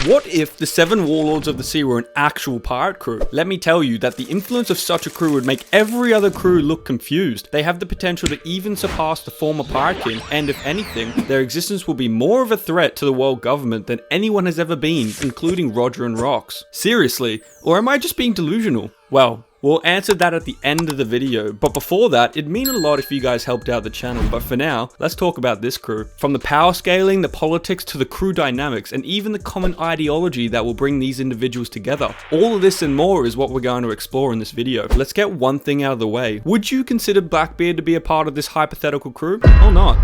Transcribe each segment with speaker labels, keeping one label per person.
Speaker 1: What if the Seven Warlords of the Sea were an actual pirate crew? Let me tell you that the influence of such a crew would make every other crew look confused. They have the potential to even surpass the former pirate king, and if anything, their existence will be more of a threat to the world government than anyone has ever been, including Roger and Rox. Seriously, or am I just being delusional? Well, we'll answer that at the end of the video, but before that, it'd mean a lot if you guys helped out the channel. But for now, let's talk about this crew. From the power scaling, the politics, to the crew dynamics, and even the common ideology that will bring these individuals together. All of this and more is what we're going to explore in this video. Let's get one thing out of the way. Would you consider Blackbeard to be a part of this hypothetical crew, or not?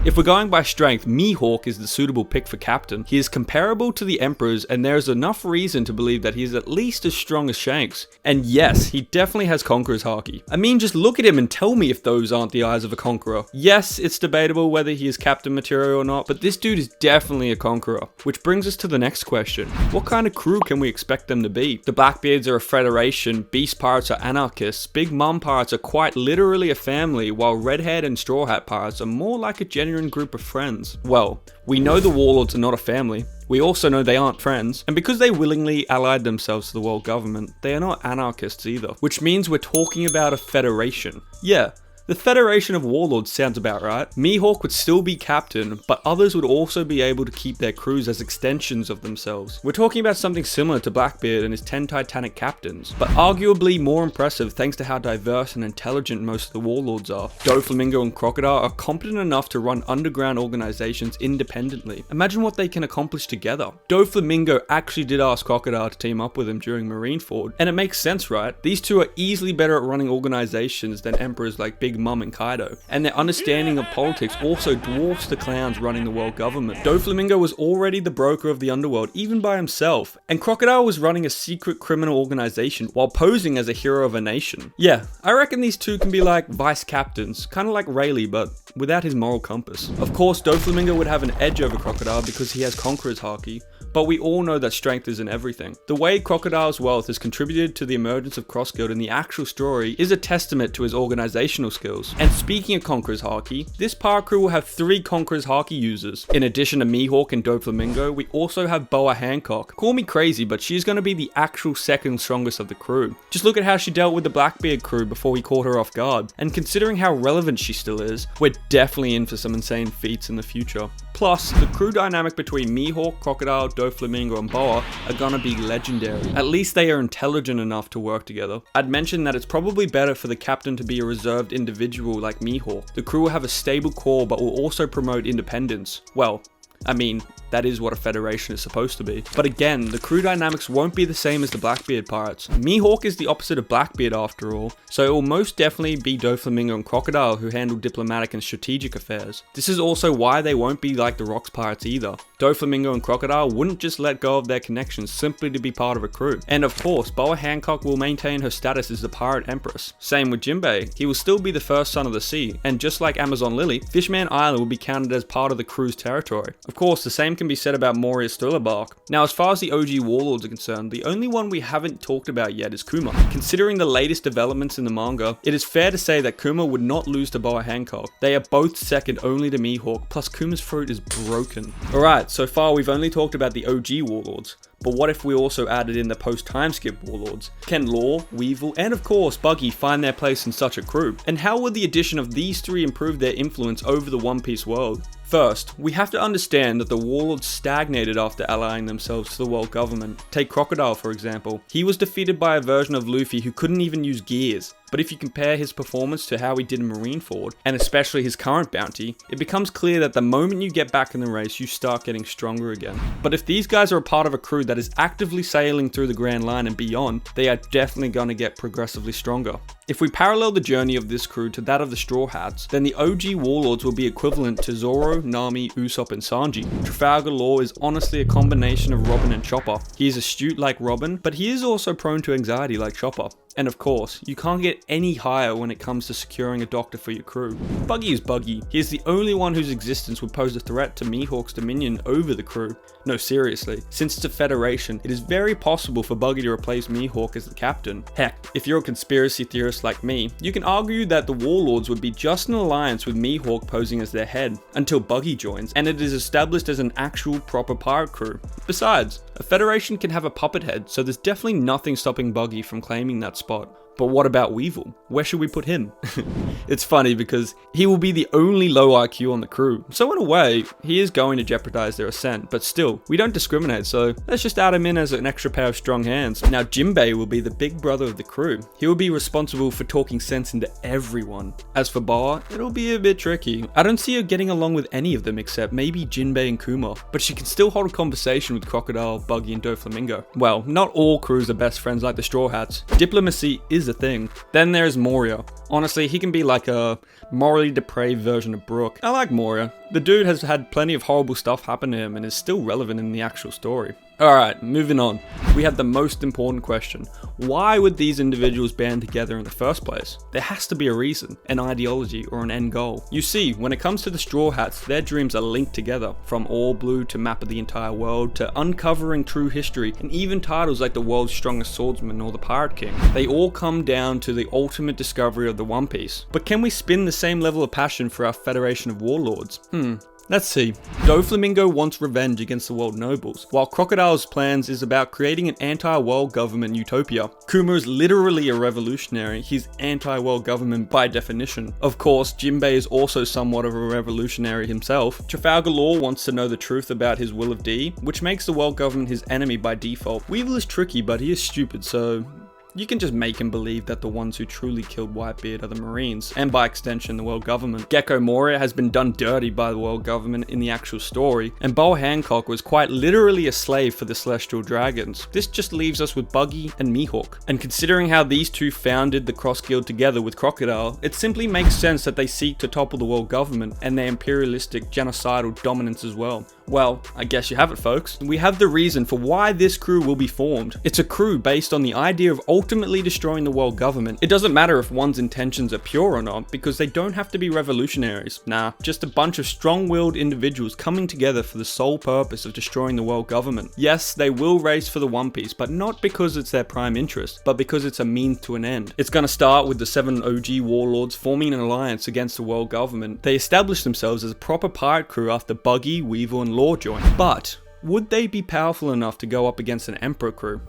Speaker 1: If we're going by strength, Mihawk is the suitable pick for captain. He is comparable to the Emperors, and there is enough reason to believe that he is at least as strong as Shanks. And yes, he definitely has Conqueror's Haki. I mean, just look at him and tell me if those aren't the eyes of a conqueror. Yes, it's debatable whether he is captain material or not, but this dude is definitely a conqueror. Which brings us to the next question. What kind of crew can we expect them to be? The Blackbeards are a federation, Beast Pirates are anarchists, Big Mom Pirates are quite literally a family, while Redhead and Straw Hat Pirates are more like a genuine group of friends. Well, we know the Warlords are not a family. We also know they aren't friends, and because they willingly allied themselves to the world government, they are not anarchists either, which means we're talking about a federation. Yeah, the Federation of Warlords sounds about right. Mihawk would still be captain, but others would also be able to keep their crews as extensions of themselves. We're talking about something similar to Blackbeard and his 10 Titanic captains, but arguably more impressive thanks to how diverse and intelligent most of the Warlords are. Doflamingo and Crocodile are competent enough to run underground organizations independently. Imagine what they can accomplish together. Doflamingo actually did ask Crocodile to team up with him during Marineford, and it makes sense, right? These two are easily better at running organizations than emperors like Big Mom and Kaido, and their understanding of politics also dwarfs the clowns running the world government. Doflamingo was already the broker of the underworld, even by himself, and Crocodile was running a secret criminal organization while posing as a hero of a nation. Yeah, I reckon these two can be like vice captains, kind of like Rayleigh, but without his moral compass. Of course, Doflamingo would have an edge over Crocodile because he has Conqueror's Haki, but we all know that strength isn't everything. The way Crocodile's wealth has contributed to the emergence of Cross Guild in the actual story is a testament to his organizational skills. And speaking of Conqueror's Haki, this pirate crew will have 3 Conqueror's Haki users. In addition to Mihawk and Doflamingo, we also have Boa Hancock. Call me crazy, but she's going to be the actual second strongest of the crew. Just look at how she dealt with the Blackbeard crew before we caught her off guard. And considering how relevant she still is, we're definitely in for some insane feats in the future. Plus, the crew dynamic between Mihawk, Crocodile, Doflamingo and Boa are gonna be legendary. At least they are intelligent enough to work together. I'd mention that it's probably better for the captain to be a reserved individual like Mihawk. The crew will have a stable core but will also promote independence. Well, I mean, that is what a federation is supposed to be. But again, the crew dynamics won't be the same as the Blackbeard pirates. Mihawk is the opposite of Blackbeard after all, so it will most definitely be Doflamingo and Crocodile who handle diplomatic and strategic affairs. This is also why they won't be like the Rox pirates either. Doflamingo and Crocodile wouldn't just let go of their connections simply to be part of a crew. And of course, Boa Hancock will maintain her status as the pirate empress. Same with Jinbei, he will still be the first son of the sea, and just like Amazon Lily, Fishman Island will be counted as part of the crew's territory. Of course, the same can be said about Moria's Thriller-bark. Now, as far as the OG Warlords are concerned, the only one we haven't talked about yet is Kuma. Considering the latest developments in the manga, it is fair to say that Kuma would not lose to Boa Hancock. They are both second only to Mihawk, plus Kuma's fruit is broken. Alright, so far we've only talked about the OG Warlords. But what if we also added in the post-time skip Warlords? Can Law, Weevil, and of course Buggy find their place in such a crew? And how would the addition of these 3 improve their influence over the One Piece world? First, we have to understand that the Warlords stagnated after allying themselves to the world government. Take Crocodile for example. He was defeated by a version of Luffy who couldn't even use gears. But if you compare his performance to how he did in Marineford, and especially his current bounty, it becomes clear that the moment you get back in the race, you start getting stronger again. But if these guys are a part of a crew that is actively sailing through the Grand Line and beyond, they are definitely going to get progressively stronger. If we parallel the journey of this crew to that of the Straw Hats, then the OG Warlords will be equivalent to Zoro, Nami, Usopp and Sanji. Trafalgar Law is honestly a combination of Robin and Chopper. He is astute like Robin, but he is also prone to anxiety like Chopper. And of course, you can't get any higher when it comes to securing a doctor for your crew. Buggy is Buggy. He is the only one whose existence would pose a threat to Mihawk's dominion over the crew. No, seriously, since it's a federation, it is very possible for Buggy to replace Mihawk as the captain. Heck, if you're a conspiracy theorist like me, you can argue that the Warlords would be just an alliance with Mihawk posing as their head, until Buggy joins, and it is established as an actual proper pirate crew. Besides, a federation can have a puppet head, so there's definitely nothing stopping Buggy from claiming that spot. But what about Weevil? Where should we put him? It's funny because he will be the only low IQ on the crew, so in a way, he is going to jeopardize their ascent, but still, we don't discriminate, so let's just add him in as an extra pair of strong hands. Now Jinbei will be the big brother of the crew. He will be responsible for talking sense into everyone. As for Boa, it'll be a bit tricky. I don't see her getting along with any of them except maybe Jinbei and Kuma, but she can still hold a conversation with Crocodile, Buggy and Doflamingo. Well, not all crews are best friends like the Straw Hats. Diplomacy is a thing. Then there's Moria. Honestly, he can be like a morally depraved version of Brook. I like Moria. The dude has had plenty of horrible stuff happen to him and is still relevant in the actual story. Alright, moving on. We have the most important question. Why would these individuals band together in the first place? There has to be a reason, an ideology, or an end goal. You see, when it comes to the Straw Hats, their dreams are linked together, from All Blue to Map of the Entire World to uncovering true history, and even titles like the World's Strongest Swordsman or the Pirate King. They all come down to the ultimate discovery of the One Piece. But can we spin the same level of passion for our Federation of Warlords? Let's see. Doflamingo wants revenge against the world nobles, while Crocodile's plans is about creating an anti-world government utopia. Kuma is literally a revolutionary. He's anti-world government by definition. Of course, Jinbei is also somewhat of a revolutionary himself. Trafalgar Law wants to know the truth about his Will of D, which makes the world government his enemy by default. Weevil is tricky, but he is stupid, so you can just make him believe that the ones who truly killed Whitebeard are the Marines, and by extension the world government. Gecko Moria has been done dirty by the world government in the actual story, and Boa Hancock was quite literally a slave for the Celestial Dragons. This just leaves us with Buggy and Mihawk. And considering how these two founded the Cross Guild together with Crocodile, it simply makes sense that they seek to topple the world government and their imperialistic genocidal dominance as well. Well, I guess you have it, folks. We have the reason for why this crew will be formed. It's a crew based on the idea of ultimately destroying the world government. It doesn't matter if one's intentions are pure or not, because they don't have to be revolutionaries. Nah, just a bunch of strong-willed individuals coming together for the sole purpose of destroying the world government. Yes, they will race for the One Piece, but not because it's their prime interest, but because it's a means to an end. It's gonna start with the 7 OG warlords forming an alliance against the world government. They established themselves as a proper pirate crew after Buggy, Weevil, and Law joined. But would they be powerful enough to go up against an Emperor crew?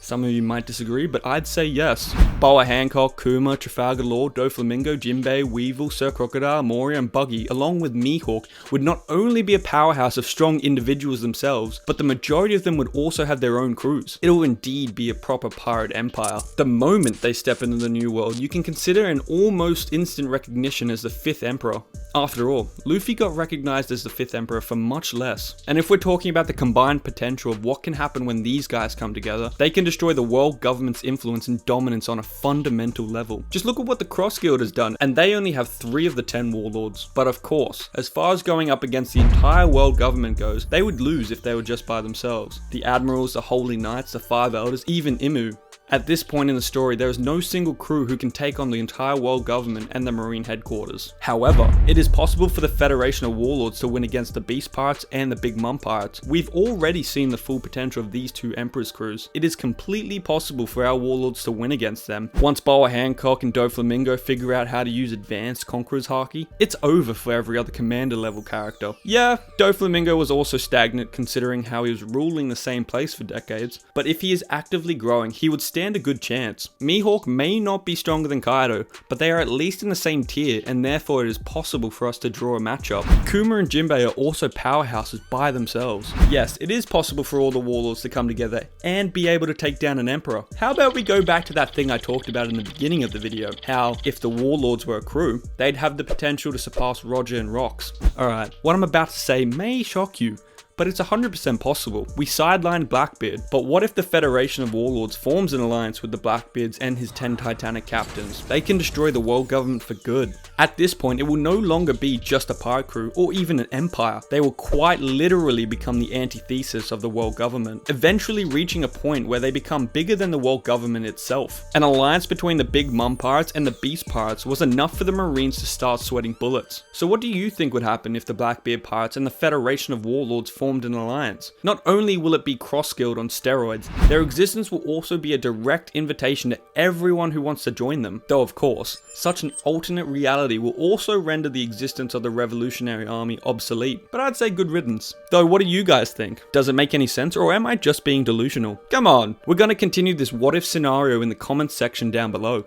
Speaker 1: Some of you might disagree, but I'd say yes. Boa Hancock, Kuma, Trafalgar Law, Doflamingo, Jinbei, Weevil, Sir Crocodile, Moria, and Buggy, along with Mihawk, would not only be a powerhouse of strong individuals themselves, but the majority of them would also have their own crews. It'll indeed be a proper pirate empire. The moment they step into the New World, you can consider an almost instant recognition as the 5th Emperor. After all, Luffy got recognized as the 5th Emperor for much less. And if we're talking about the combined potential of what can happen when these guys come together, they can destroy the world government's influence and dominance on a fundamental level. Just look at what the Cross Guild has done, and they only have 3 of the 10 warlords. But of course, as far as going up against the entire world government goes, they would lose if they were just by themselves. The admirals, the holy knights, the 5 elders, even Imu. At this point in the story, there is no single crew who can take on the entire world government and the marine headquarters. However, it is possible for the Federation of Warlords to win against the Beast Pirates and the Big Mom Pirates. We've already seen the full potential of these 2 Emperor's crews. It is completely possible for our Warlords to win against them. Once Boa Hancock and Doflamingo figure out how to use advanced Conqueror's Haki, it's over for every other commander level character. Yeah, Doflamingo was also stagnant considering how he was ruling the same place for decades, but if he is actively growing, he would stand a good chance. Mihawk may not be stronger than Kaido, but they are at least in the same tier, and therefore it is possible for us to draw a matchup. Kuma and Jinbei are also powerhouses by themselves. Yes, it is possible for all the warlords to come together and be able to take down an emperor. How about we go back to that thing I talked about in the beginning of the video, how if the warlords were a crew, they'd have the potential to surpass Roger and Rox. Alright, what I'm about to say may shock you, but it's 100% possible. We sidelined Blackbeard, but what if the Federation of Warlords forms an alliance with the Blackbeards and his 10 Titanic captains? They can destroy the world government for good. At this point, it will no longer be just a pirate crew or even an empire. They will quite literally become the antithesis of the world government, eventually reaching a point where they become bigger than the world government itself. An alliance between the Big Mum pirates and the Beast pirates was enough for the Marines to start sweating bullets. So what do you think would happen if the Blackbeard pirates and the Federation of Warlords formed an alliance? Not only will it be cross-skilled on steroids, their existence will also be a direct invitation to everyone who wants to join them. Though of course, such an alternate reality will also render the existence of the Revolutionary Army obsolete, but I'd say good riddance. Though what do you guys think? Does it make any sense, or am I just being delusional? Come on, we're gonna continue this what if scenario in the comments section down below.